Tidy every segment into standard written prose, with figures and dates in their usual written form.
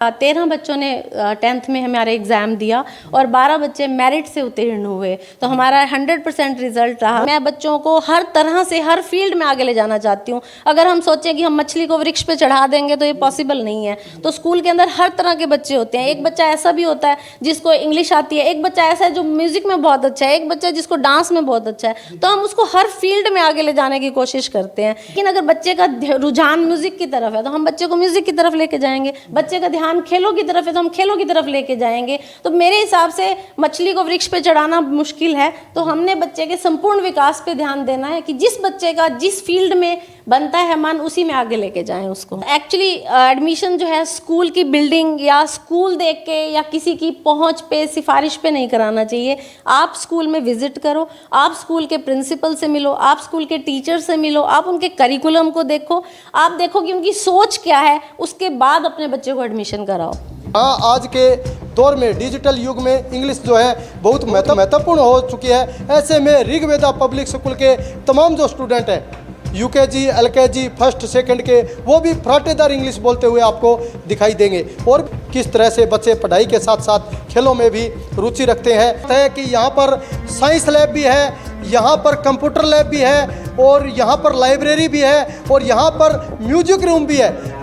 13 बच्चों ने 10th में हमारे एग्ज़ाम दिया और 12 बच्चे मेरिट से उत्तीर्ण हुए। तो हमारा 100% रिजल्ट रहा। मैं बच्चों को हर तरह से हर फील्ड में आगे ले जाना चाहती हूँ। अगर हम सोचें कि हम मछली को वृक्ष पे चढ़ा देंगे तो ये पॉसिबल नहीं है। तो स्कूल के अंदर हर तरह के बच्चे होते हैं। एक बच्चा ऐसा भी होता है जिसको इंग्लिश आती है, एक बच्चा ऐसा है जो म्यूज़िक में बहुत अच्छा है, एक बच्चा जिसको डांस में बहुत अच्छा है। तो हम उसको हर फील्ड में आगे ले जाने की कोशिश करते हैं। लेकिन अगर बच्चे का रुझान म्यूज़िक की तरफ है तो हम बच्चे को म्यूज़िक की तरफ लेके जाएंगे। बच्चे का ध्यान खेलों की तरफ है तो हम खेलों की तरफ लेके जाएंगे। तो मेरे हिसाब से मछली को वृक्ष पे चढ़ाना मुश्किल है। तो हमने बच्चे के संपूर्ण विकास पे ध्यान देना है कि जिस बच्चे का जिस फील्ड में बनता है मन, उसी में आगे लेके जाएं उसको। एक्चुअली एडमिशन जो है स्कूल की बिल्डिंग या स्कूल देख के या किसी की पहुंच पे सिफारिश पे नहीं कराना चाहिए। आप स्कूल में विजिट करो, आप स्कूल के प्रिंसिपल से मिलो, आप स्कूल के टीचर से मिलो, आप उनके करिकुलम को देखो, आप देखो कि उनकी सोच क्या है, उसके बाद अपने बच्चे को एडमिशन कराओ। हाँ, आज के दौर में डिजिटल युग में इंग्लिश जो है बहुत महत्वपूर्ण हो चुकी है। ऐसे में ऋग्वेदा पब्लिक स्कूल के तमाम जो स्टूडेंट हैं यूकेजी, एलकेजी, फर्स्ट सेकंड के, वो भी फराटेदार इंग्लिश बोलते हुए आपको दिखाई देंगे। और किस तरह से बच्चे पढ़ाई के साथ साथ खेलों में भी रुचि रखते हैं। है कि यहाँ पर साइंस लैब भी है, यहाँ पर कंप्यूटर लैब भी है और यहाँ पर लाइब्रेरी भी है और यहाँ पर म्यूजिक रूम भी है।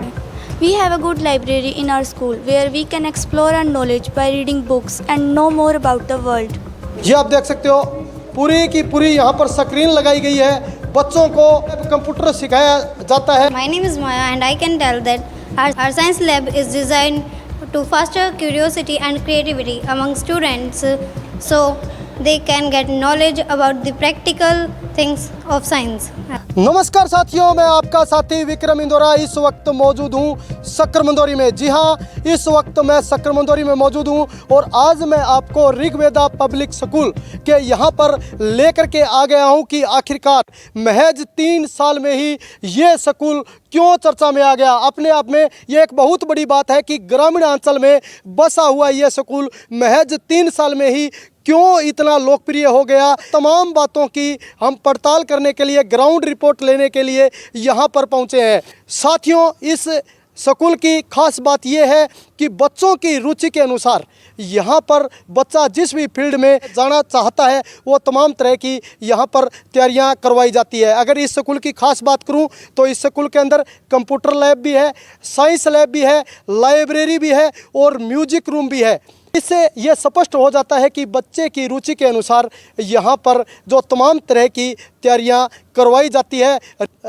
We have a good library in our school where we can explore our knowledge by reading books and know more about the world. ये आप देख सकते हो, पूरी की पूरी यहाँ पर स्क्रीन लगाई गई है। बच्चों को कंप्यूटर सिखाया जाता है। My name is Maya and I can tell that our science lab is designed to foster curiosity and creativity among students so they can get knowledge about the practical things of science. नमस्कार साथियों, मैं आपका साथी विक्रम इंदौरा इस वक्त मौजूद हूँ सक्कर-मंदौरी में। जी हाँ, इस वक्त मैं सक्कर-मंदौरी में मौजूद हूँ और आज मैं आपको ऋग्वेदा पब्लिक स्कूल के यहाँ पर लेकर के आ गया हूँ कि आखिरकार महज 3 साल में ही ये स्कूल क्यों चर्चा में आ गया। अपने आप में ये एक बहुत बड़ी बात है कि ग्रामीण अंचल में बसा हुआ ये स्कूल महज 3 साल में ही क्यों इतना लोकप्रिय हो गया। तमाम बातों की हम पड़ताल करने के लिए, ग्राउंड रिपोर्ट लेने के लिए यहाँ पर पहुँचे हैं। साथियों, इस स्कूल की खास बात यह है कि बच्चों की रुचि के अनुसार यहाँ पर बच्चा जिस भी फील्ड में जाना चाहता है वो तमाम तरह की यहाँ पर तैयारियाँ करवाई जाती है। अगर इस स्कूल की खास बात करूँ तो इस स्कूल के अंदर कंप्यूटर लैब भी है, साइंस लैब भी है, लाइब्रेरी भी है और म्यूजिक रूम भी है। इससे यह स्पष्ट हो जाता है कि बच्चे की रुचि के अनुसार यहाँ पर जो तमाम तरह की तैयारियाँ करवाई जाती है।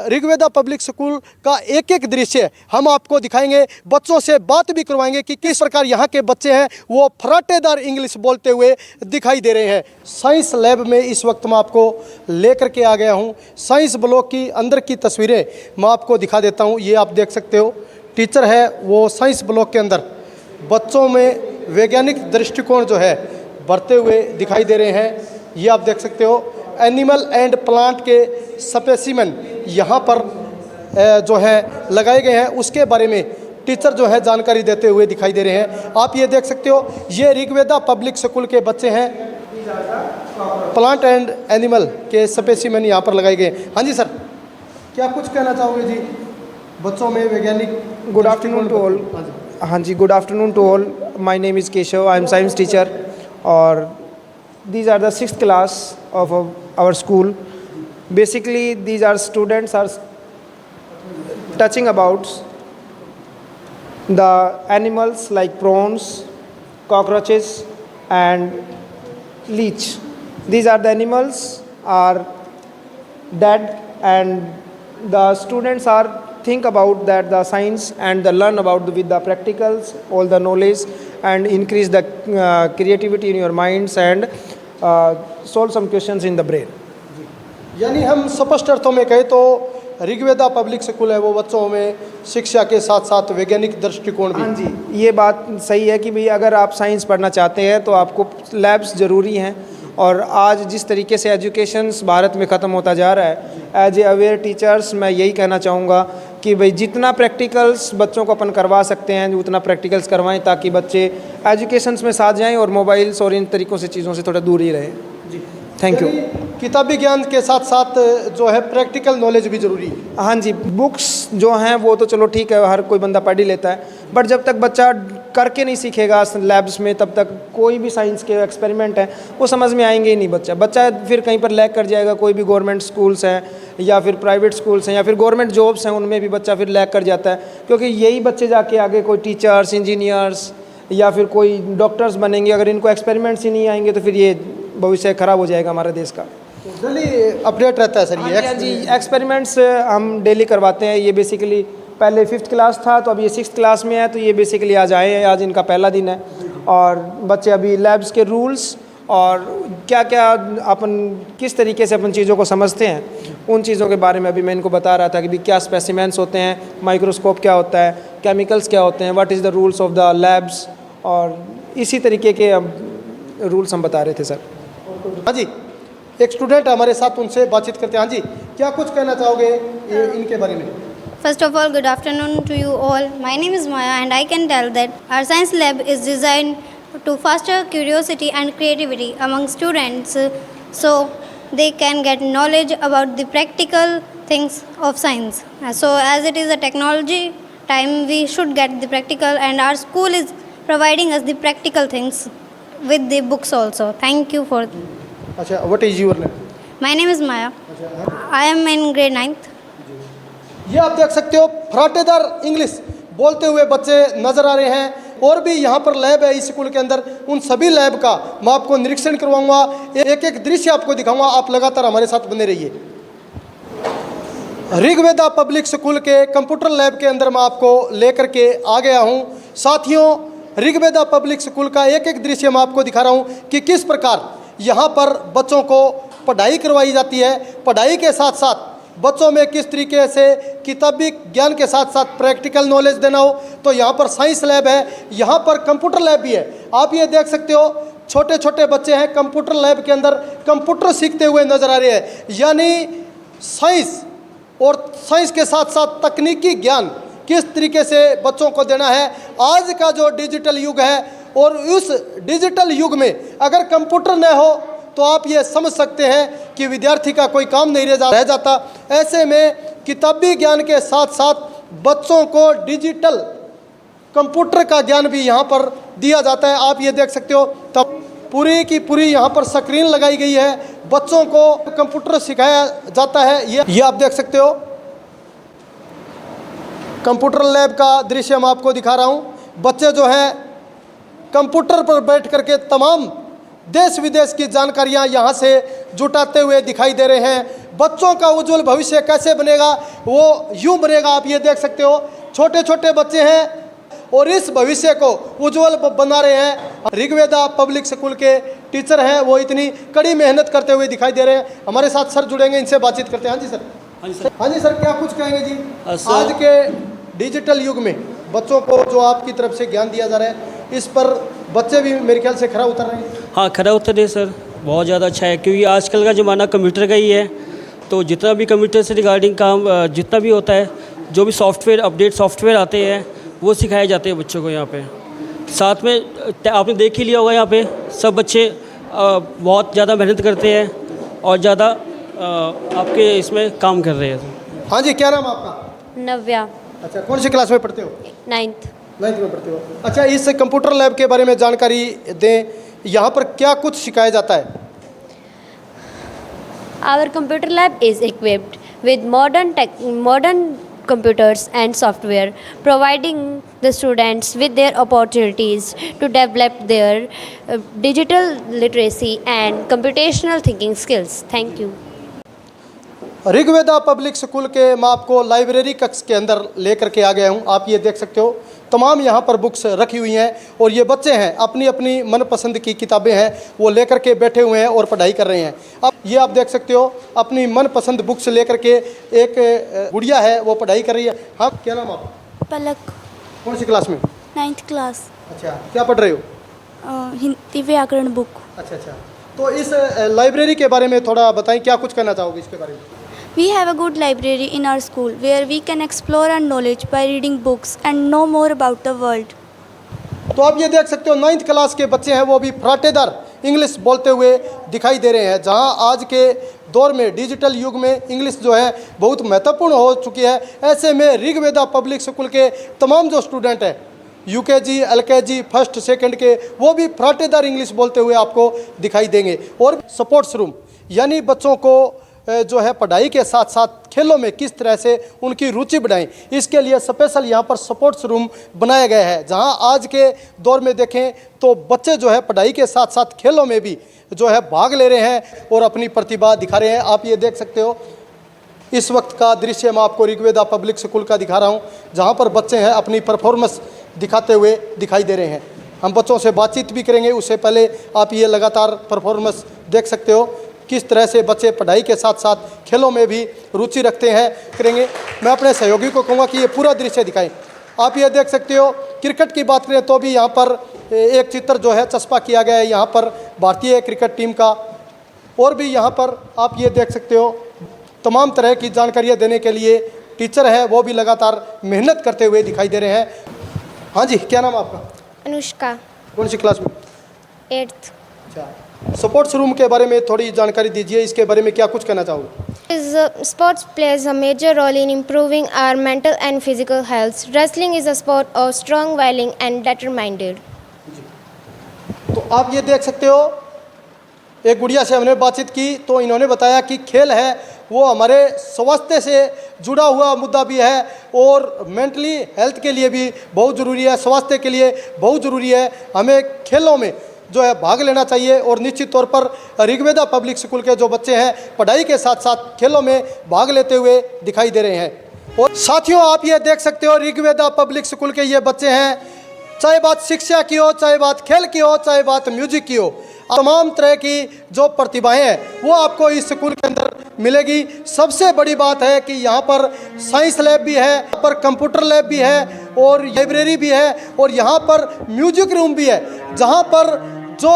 ऋग्वेदा पब्लिक स्कूल का एक एक दृश्य हम आपको दिखाएंगे, बच्चों से बात भी करवाएंगे कि किस प्रकार यहाँ के बच्चे हैं वो फराटेदार इंग्लिश बोलते हुए दिखाई दे रहे हैं। साइंस लैब में इस वक्त मैं आपको लेकर के आ गया हूँ। साइंस ब्लॉक की अंदर की तस्वीरें मैं आपको दिखा देता हूँ। ये आप देख सकते हो, टीचर है वो साइंस ब्लॉक के अंदर बच्चों में वैज्ञानिक दृष्टिकोण जो है बढ़ते हुए दिखाई दे रहे हैं। ये आप देख सकते हो, एनिमल एंड प्लांट के स्पेसिमेन यहाँ पर जो है लगाए गए हैं, उसके बारे में टीचर जो है जानकारी देते हुए दिखाई दे रहे हैं। आप ये देख सकते हो, ये ऋग्वेदा पब्लिक स्कूल के बच्चे हैं। प्लांट एंड एनिमल के स्पेसिमेन यहाँ पर लगाए गए। हाँ जी सर, क्या कुछ कहना चाहोगे जी बच्चों में वैज्ञानिक? Good afternoon to all. हाँ जी, good afternoon to all. My name is Keshav, I am science teacher और these are the 6th class of our school. Basically these are students are touching about the animals like prawns, cockroaches and leech. These are the animals are dead and the students are think about that the science and the learn about with the practicals, all the knowledge and increase the creativity in your minds and solve some questions in the brain. यानी हम स्पष्ट अर्थों में कहें तो Rigveda public school है वो बच्चों में शिक्षा के साथ साथ वैज्ञानिक दृष्टिकोण भी। हाँ जी, ये बात सही है कि भाई अगर आप साइंस पढ़ना चाहते हैं तो आपको लैब्स ज़रूरी हैं। और आज जिस तरीके से एजुकेशन भारत में ख़त्म होता जा रहा है, एज ए अवेयर टीचर्स मैं यही कहना चाहूँगा कि भाई जितना प्रैक्टिकल्स बच्चों को अपन करवा सकते हैं उतना प्रैक्टिकल्स करवाएं ताकि बच्चे एजुकेशंस में साथ जाएं और मोबाइल्स और इन तरीक़ों से चीज़ों से थोड़ा दूर ही रहें। जी, थैंक यू। किताबी ज्ञान के साथ साथ जो है प्रैक्टिकल नॉलेज भी ज़रूरी है। हाँ जी, बुक्स जो हैं वो तो चलो ठीक है, हर कोई बंदा पढ़ ही लेता है, बट जब तक बच्चा करके नहीं सीखेगा लैब्स में, तब तक कोई भी साइंस के एक्सपेरिमेंट हैं वो समझ में आएंगे ही नहीं। बच्चा फिर कहीं पर लैग कर जाएगा। कोई भी गवर्नमेंट स्कूल्स हैं या फिर प्राइवेट स्कूल्स हैं या फिर गवर्नमेंट जॉब्स हैं, उनमें भी बच्चा फिर लैग कर जाता है, क्योंकि यही बच्चे जाके आगे कोई टीचर्स, इंजीनियर्स या फिर कोई डॉक्टर्स बनेंगे। अगर इनको एक्सपेरिमेंट्स ही नहीं आएंगे तो फिर ये भविष्य ख़राब हो जाएगा हमारे देश का। डेली अपडेट रहता है सर ये? हाँ जी, एक्सपेरिमेंट्स हम डेली करवाते हैं। ये बेसिकली पहले 5th क्लास था, तो अब ये 6th क्लास में है, तो ये बेसिकली आज आए हैं, आज इनका पहला दिन है। और बच्चे अभी लैब्स के रूल्स और क्या क्या अपन किस तरीके से अपन चीज़ों को समझते हैं, उन चीज़ों के बारे में अभी मैं इनको बता रहा था कि भी क्या स्पेसिमेंट्स होते हैं, माइक्रोस्कोप क्या होता है, केमिकल्स क्या होते हैं, what is the rules of the labs, और इसी तरीके के रूल्स हम बता रहे थे सर। हाँ जी, एक स्टूडेंट हमारे साथ, उनसे बातचीत करते हैं। हाँ जी, क्या कुछ कहना चाहोगे इनके बारे में? First of all, good afternoon to you all. My name is Maya and I can tell that our science lab is designed to foster curiosity and creativity among students so they can get knowledge about the practical things of science. So as it is a technology time, we should get the practical, and our school is providing us the practical things with the books also. Thank you for. अच्छा, what is your name? My name is Maya. I am in grade 9th. ये आप देख सकते हो, फराटेदार English बोलते हुए बच्चे नज़र आ रहे हैं। और भी यहाँ पर लैब है इस स्कूल के अंदर, उन सभी लैब का मैं आपको निरीक्षण करवाऊंगा, एक एक दृश्य आपको दिखाऊंगा। आप लगातार हमारे साथ बने रहिए। ऋग्वेदा पब्लिक स्कूल के कंप्यूटर लैब के अंदर मैं आपको लेकर के आ गया हूँ। साथियों, ऋग्वेदा पब्लिक स्कूल का एक एक दृश्य मैं आपको दिखा रहा हूँ कि किस प्रकार यहाँ पर बच्चों को पढ़ाई करवाई जाती है। पढ़ाई के साथ साथ बच्चों में किस तरीके से किताबी ज्ञान के साथ साथ प्रैक्टिकल नॉलेज देना हो, तो यहाँ पर साइंस लैब है, यहाँ पर कंप्यूटर लैब भी है। आप ये देख सकते हो, छोटे छोटे बच्चे हैं कंप्यूटर लैब के अंदर कंप्यूटर सीखते हुए नजर आ रहे हैं। यानी साइंस और साइंस के साथ साथ तकनीकी ज्ञान किस तरीके से बच्चों को देना है। आज का जो डिजिटल युग है, और उस डिजिटल युग में अगर कंप्यूटर न हो तो आप ये समझ सकते हैं कि विद्यार्थी का कोई काम नहीं रह जाता। ऐसे में किताबी ज्ञान के साथ साथ बच्चों को डिजिटल कंप्यूटर का ज्ञान भी यहाँ पर दिया जाता है। आप ये देख सकते हो, तब पूरी की पूरी यहाँ पर स्क्रीन लगाई गई है, बच्चों को कंप्यूटर सिखाया जाता है। ये आप देख सकते हो, कंप्यूटर लैब का दृश्य मैं आपको दिखा रहा हूँ। बच्चे जो हैं कंप्यूटर पर बैठ करके तमाम देश विदेश की जानकारियां यहां से जुटाते हुए दिखाई दे रहे हैं। बच्चों का उज्जवल भविष्य कैसे बनेगा, वो यूं बनेगा। आप ये देख सकते हो, छोटे छोटे बच्चे हैं और इस भविष्य को उज्जवल बना रहे हैं। ऋग्वेदा पब्लिक स्कूल के टीचर हैं, वो इतनी कड़ी मेहनत करते हुए दिखाई दे रहे हैं। हमारे साथ सर जुड़ेंगे, इनसे बातचीत करते हैं। हाँ जी सर। हाँ जी सर, क्या कुछ कहेंगे जी? आज के डिजिटल युग में बच्चों को जो आपकी तरफ से ज्ञान दिया जा रहा है, इस पर बच्चे भी मेरे ख्याल से खरा उतर रहे हैं। हाँ, खरा उतर रहे सर, बहुत ज़्यादा अच्छा है, क्योंकि आजकल का ज़माना कंप्यूटर का ही है। तो जितना भी कंप्यूटर से रिगार्डिंग काम जितना भी होता है, जो भी सॉफ्टवेयर अपडेट सॉफ्टवेयर आते हैं, वो सिखाए जाते हैं बच्चों को यहाँ पे। साथ में आपने देख ही लिया होगा, यहाँ पे सब बच्चे बहुत ज़्यादा मेहनत करते हैं और ज़्यादा आपके इसमें काम कर रहे हैं। हाँ जी, क्या नाम आपका? नव्या, अच्छा, कौन सी क्लास में पढ़ते हो? 9th। 9th में पढ़ते हो। अच्छा, इस कंप्यूटर लैब के बारे में जानकारी दें, यहाँ पर क्या कुछ सिखाया जाता है? Our computer lab is equipped with modern computers and software, providing the students with their opportunities to develop their digital literacy and computational thinking skills. Thank you. Rigveda public school के मैं आपको लाइब्रेरी कक्ष के अंदर लेकर के आ गया हूँ। आप ये देख सकते हो, तमाम यहाँ पर बुक्स रखी हुई हैं और ये बच्चे हैं अपनी अपनी मनपसंद की किताबें हैं वो लेकर के बैठे हुए हैं और पढ़ाई कर रहे हैं। अब ये आप देख सकते हो, अपनी मनपसंद बुक्स लेकर के एक गुड़िया है वो पढ़ाई कर रही है। हाँ, क्या नाम आपका? पलक, कौन सी क्लास में? 9th class. अच्छा, क्या पढ़ रहे हो? हिंदी व्याकरण बुक। अच्छा अच्छा, तो इस लाइब्रेरी के बारे में थोड़ा बताएं, क्या कुछ कहना चाहोगे इसके बारे में? We have a good library in our school where we can explore our knowledge by reading books and know more about the world. तो आप ये देख सकते हो, 9th क्लास के बच्चे हैं, वो भी फराटेदार इंग्लिश बोलते हुए दिखाई दे रहे हैं। जहां आज के दौर में डिजिटल युग में इंग्लिश जो है बहुत महत्वपूर्ण हो चुकी है, ऐसे में ऋग्वेदा पब्लिक स्कूल के तमाम जो स्टूडेंट हैं यूकेजी, एलकेजी, फर्स्ट सेकंड के, वो भी फराटेदार इंग्लिश बोलते हुए आपको दिखाई देंगे। और स्पोर्ट्स रूम यानी बच्चों को जो है पढ़ाई के साथ साथ खेलों में किस तरह से उनकी रुचि बढ़ाएं, इसके लिए स्पेशल यहाँ पर स्पोर्ट्स रूम बनाया गया है। जहाँ आज के दौर में देखें तो बच्चे जो है पढ़ाई के साथ साथ खेलों में भी जो है भाग ले रहे हैं और अपनी प्रतिभा दिखा रहे हैं। आप ये देख सकते हो, इस वक्त का दृश्य मैं आपको ऋग्वेदा पब्लिक स्कूल का दिखा रहा हूँ, जहाँ पर बच्चे हैं अपनी परफॉर्मेंस दिखाते हुए दिखाई दे रहे हैं। हम बच्चों से बातचीत भी करेंगे, उससे पहले आप ये लगातार परफॉर्मेंस देख सकते हो किस तरह से बच्चे पढ़ाई के साथ साथ खेलों में भी रुचि रखते हैं करेंगे। मैं अपने सहयोगी को कहूँगा कि ये पूरा दृश्य दिखाएं। आप ये देख सकते हो, क्रिकेट की बात करें तो भी यहाँ पर एक चित्र जो है चस्पा किया गया है यहाँ पर भारतीय क्रिकेट टीम का। और भी यहाँ पर आप ये देख सकते हो तमाम तरह की जानकारियाँ देने के लिए टीचर है वो भी लगातार मेहनत करते हुए दिखाई दे रहे हैं। हाँ जी, क्या नाम है आपका? अनुष्का, कौन सी क्लास में? 8th। अच्छा, स्पोर्ट्स रूम के बारे में थोड़ी जानकारी दीजिए, इसके बारे में क्या कुछ कहना चाहोगे? Sports plays a major role in improving our mental and physical health. Wrestling is a sport of strong, willing and determined. तो आप ये देख सकते हो, एक गुड़िया से हमने बातचीत की तो इन्होंने बताया कि खेल है वो हमारे स्वास्थ्य से जुड़ा हुआ मुद्दा भी है और मेंटली हेल्थ के लिए भी बहुत ज़रूरी है, स्वास्थ्य के लिए बहुत ज़रूरी है। हमें खेलों में जो है भाग लेना चाहिए और निश्चित तौर पर ऋग्वेदा पब्लिक स्कूल के जो बच्चे हैं पढ़ाई के साथ साथ खेलों में भाग लेते हुए दिखाई दे रहे हैं। और साथियों, आप ये देख सकते हो ऋग्वेदा पब्लिक स्कूल के ये बच्चे हैं, चाहे बात शिक्षा की हो, चाहे बात खेल की हो, चाहे बात म्यूजिक की हो, तमाम तरह की जो प्रतिभाएं हैं वो आपको इस स्कूल के अंदर मिलेगी। सबसे बड़ी बात है कि यहाँ पर साइंस लैब भी है, यहाँ पर कंप्यूटर लैब भी है और लाइब्रेरी भी है और यहाँ पर म्यूजिक रूम भी है, जहाँ पर जो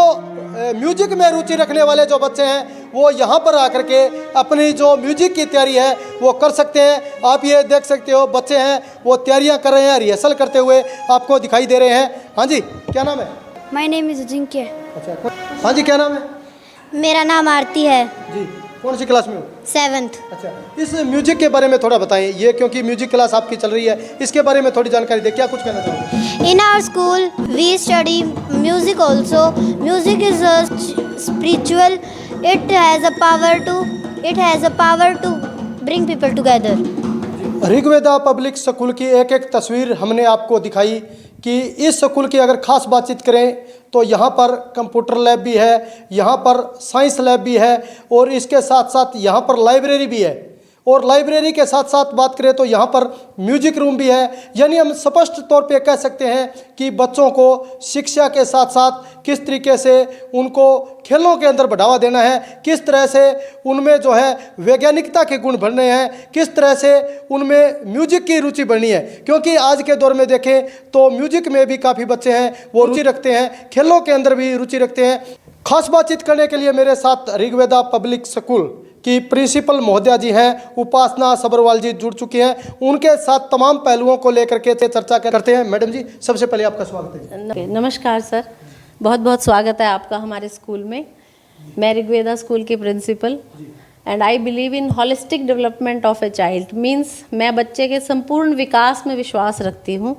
म्यूजिक में रुचि रखने वाले जो बच्चे हैं वो यहाँ पर आकर के अपनी जो म्यूजिक की तैयारी है वो कर सकते हैं। आप ये देख सकते हो, बच्चे हैं वो तैयारियाँ कर रहे हैं, रिहर्सल करते हुए आपको दिखाई दे रहे हैं। हाँ जी, क्या नाम है? My name is Ajinkya. अच्छा, हाँ जी, क्या नाम है? मेरा नाम आरती है, जी, कौन सी क्लास में हो? 7th। अच्छा, इस म्यूजिक के बारे में थोड़ा बताएं, ये क्योंकि म्यूजिक क्लास आपकी चल रही है, इसके बारे में थोड़ी जानकारी दें, क्या कुछ कहना चाहोगे? In our school, we study music also. Music is a spiritual. It has a power to bring people together. Rigveda public school की एक एक तस्वीर हमने आपको दिखाई कि इस स्कूल की अगर ख़ास बातचीत करें तो यहाँ पर कंप्यूटर लैब भी है, यहाँ पर साइंस लैब भी है और इसके साथ साथ यहाँ पर लाइब्रेरी भी है। और लाइब्रेरी के साथ साथ बात करें तो यहाँ पर म्यूजिक रूम भी है। यानी हम स्पष्ट तौर पे कह सकते हैं कि बच्चों को शिक्षा के साथ साथ किस तरीके से उनको खेलों के अंदर बढ़ावा देना है, किस तरह से उनमें जो है वैज्ञानिकता के गुण बढ़ने हैं, किस तरह से उनमें म्यूजिक की रुचि बढ़नी है। क्योंकि आज के दौर में देखें तो म्यूजिक में भी काफ़ी बच्चे हैं वो रुचि रखते हैं, खेलों के अंदर भी रुचि रखते हैं। खास बातचीत करने के लिए मेरे साथ ऋग्वेदा पब्लिक स्कूल की प्रिंसिपल महोदया जी हैं, उपासना सबरवाल जी जुड़ चुकी हैं। उनके साथ तमाम पहलुओं को लेकर के चर्चा करते हैं। मैडम जी, सबसे पहले आपका स्वागत है। नमस्कार सर, बहुत बहुत स्वागत है आपका हमारे स्कूल में। मैं ऋग्वेदा स्कूल की principal and I believe in holistic development of a child. Means मैं बच्चे के संपूर्ण विकास में विश्वास रखती हूँ।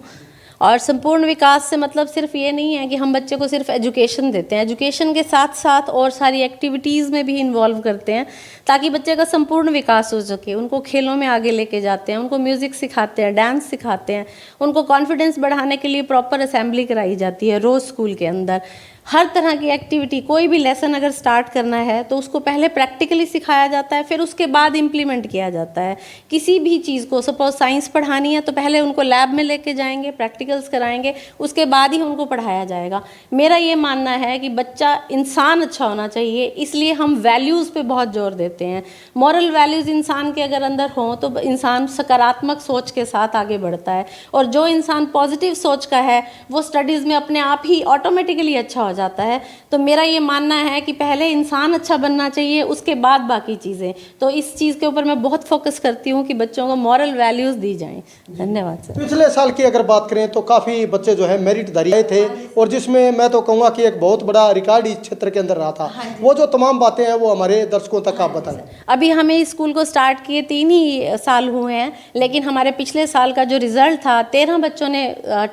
और संपूर्ण विकास से मतलब सिर्फ ये नहीं है कि हम बच्चे को सिर्फ एजुकेशन देते हैं, एजुकेशन के साथ साथ और सारी एक्टिविटीज़ में भी इन्वॉल्व करते हैं ताकि बच्चे का संपूर्ण विकास हो सके। उनको खेलों में आगे लेके जाते हैं, उनको म्यूज़िक सिखाते हैं, डांस सिखाते हैं, उनको कॉन्फिडेंस बढ़ाने के लिए प्रॉपर असेंबली कराई जाती है रोज़ स्कूल के अंदर। हर तरह की एक्टिविटी, कोई भी लेसन अगर स्टार्ट करना है तो उसको पहले प्रैक्टिकली सिखाया जाता है, फिर उसके बाद इम्प्लीमेंट किया जाता है। किसी भी चीज़ को, सपोज साइंस पढ़ानी है तो पहले उनको लैब में लेके जाएंगे, प्रैक्टिकल्स कराएंगे, उसके बाद ही उनको पढ़ाया जाएगा। मेरा ये मानना है कि बच्चा इंसान अच्छा होना चाहिए, इसलिए हम वैल्यूज़ पे बहुत जोर देते हैं। मॉरल वैल्यूज़ इंसान के अगर अंदर हों तो इंसान सकारात्मक सोच के साथ आगे बढ़ता है और जो इंसान पॉजिटिव सोच का है वो स्टडीज़ में अपने आप ही ऑटोमेटिकली अच्छा हो जाता है। तो मेरा ये मानना है कि पहले इंसान अच्छा बनना चाहिए, उसके बाद बाकी चीज़ें। तो इस चीज़ के ऊपर मैं बहुत फोकस करती हूँ कि बच्चों को मॉरल वैल्यूज़ दी जाएं। धन्यवाद सर। पिछले साल की अगर बात करें तो काफ़ी बच्चे जो है मेरिटधारी आए थे, और जिसमें मैं तो कहूँगा कि एक बहुत बड़ा रिकॉर्ड इस क्षेत्र के अंदर रहा था। वो जो तमाम बातें हैं वो हमारे दर्शकों तक आप बताएं। अभी हमें इस स्कूल को स्टार्ट किए 3 ही साल हुए हैं, लेकिन हमारे पिछले साल का जो रिज़ल्ट था, 13 बच्चों ने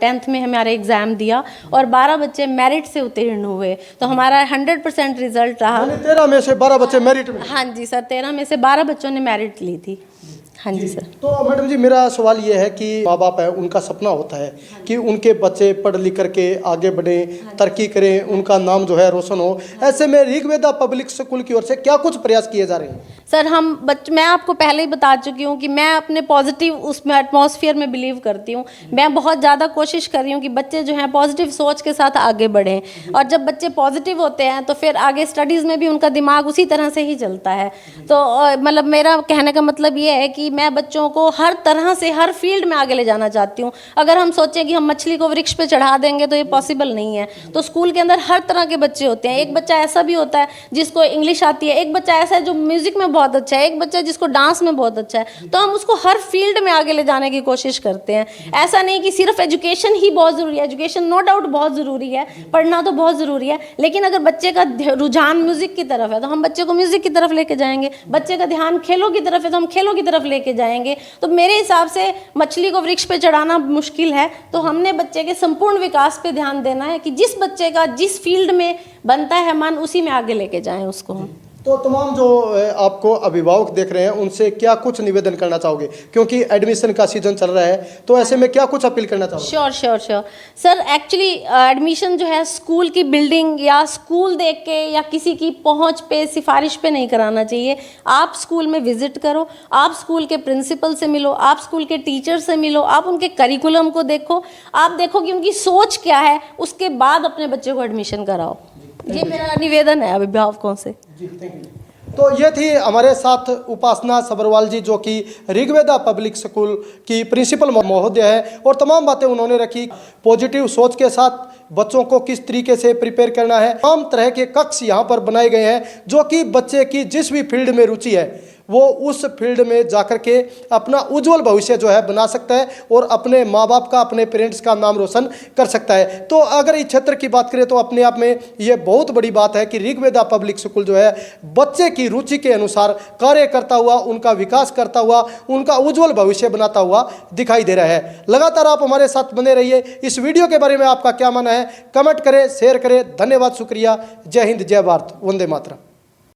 10th में हमारा एग्ज़ाम दिया और 12 बच्चे मेरिट से उत्तीर्ण हुए। तो हमारा 100% रिज़ल्ट रहा। 13 में से 12 बच्चे मेरिट में? हाँ जी सर, 13 में से 12 बच्चों ने मेरिट ली थी। हाँ जी सर। तो मैडम जी, मेरा सवाल ये है कि माँ बाप है, उनका सपना होता है कि उनके बच्चे पढ़ लिख करके आगे बढ़ें, तरक्की करें, उनका नाम जो है रोशन हो। ऐसे में ऋग्वेदा पब्लिक स्कूल की ओर से क्या कुछ प्रयास किए जा रहे हैं? सर मैं आपको पहले ही बता चुकी हूँ कि मैं अपने पॉजिटिव उसमें एटमॉस्फेयर में बिलीव करती हूँ। मैं बहुत ज़्यादा कोशिश कर रही हूँ कि बच्चे जो हैं पॉजिटिव सोच के साथ आगे बढ़ें, और जब बच्चे पॉजिटिव होते हैं तो फिर आगे स्टडीज़ में भी उनका दिमाग उसी तरह से ही चलता है। तो मतलब मेरा कहने का मतलब ये है कि मैं बच्चों को हर तरह से हर फील्ड में आगे ले जाना चाहती हूँ। अगर हम सोचें कि हम मछली को वृक्ष पे चढ़ा देंगे तो ये पॉसिबल नहीं है। तो स्कूल के अंदर हर तरह के बच्चे होते हैं। एक बच्चा ऐसा भी होता है जिसको इंग्लिश आती है, एक बच्चा ऐसा है जो म्यूज़िक में बहुत अच्छा है, एक बच्चा जिसको डांस में बहुत अच्छा है। तो हम उसको हर फील्ड में आगे ले जाने की कोशिश करते हैं। ऐसा नहीं कि सिर्फ एजुकेशन ही बहुत ज़रूरी है। एजुकेशन नो डाउट बहुत ज़रूरी है, पढ़ना तो बहुत ज़रूरी है, लेकिन अगर बच्चे का रुझान म्यूज़िक की तरफ है तो हम बच्चे को म्यूज़िक की तरफ लेके जाएंगे। बच्चे का ध्यान खेलों की तरफ है तो हम खेलों की तरफ लेके जाएंगे। तो मेरे हिसाब से मछली को वृक्ष पे चढ़ाना मुश्किल है। तो हमने बच्चे के संपूर्ण विकास पे ध्यान देना है कि जिस बच्चे का जिस फील्ड में बनता है मन, उसी में आगे लेके जाएं उसको हम। तो तमाम जो आपको अभिभावक देख रहे हैं उनसे क्या कुछ निवेदन करना चाहोगे, क्योंकि एडमिशन का सीजन चल रहा है, तो ऐसे में क्या कुछ अपील करना चाहोगे? Sure sir. एक्चुअली एडमिशन जो है स्कूल की बिल्डिंग या स्कूल देख के या किसी की पहुंच पे सिफारिश पे नहीं कराना चाहिए। आप स्कूल में विजिट करो, आप स्कूल के प्रिंसिपल से मिलो, आप स्कूल के टीचर से मिलो, आप उनके करिकुलम को देखो, आप देखो कि उनकी सोच क्या है, उसके बाद अपने बच्चे को एडमिशन कराओ। ये मेरा निवेदन है अभिभावकों से। तो ये थी हमारे साथ उपासना सबरवाल जी, जो कि ऋग्वेदा पब्लिक स्कूल की प्रिंसिपल महोदय है, और तमाम बातें उन्होंने रखी। पॉजिटिव सोच के साथ बच्चों को किस तरीके से प्रिपेयर करना है, तमाम तरह के कक्ष यहाँ पर बनाए गए हैं, जो कि बच्चे की जिस भी फील्ड में रुचि है वो उस फील्ड में जाकर के अपना उज्जवल भविष्य जो है बना सकता है और अपने माँ बाप का, अपने पेरेंट्स का नाम रोशन कर सकता है। तो अगर इस क्षेत्र की बात करें तो अपने आप में ये बहुत बड़ी बात है कि ऋग्वेदा पब्लिक स्कूल जो है बच्चे की रुचि के अनुसार कार्य करता हुआ, उनका विकास करता हुआ, उनका उज्जवल भविष्य बनाता हुआ दिखाई दे रहा है। लगातार आप हमारे साथ बने रहिए। इस वीडियो के बारे में आपका क्या मानना है, कमेंट करें, शेयर करें। धन्यवाद, शुक्रिया। जय हिंद, जय भारत, वंदे मातरम।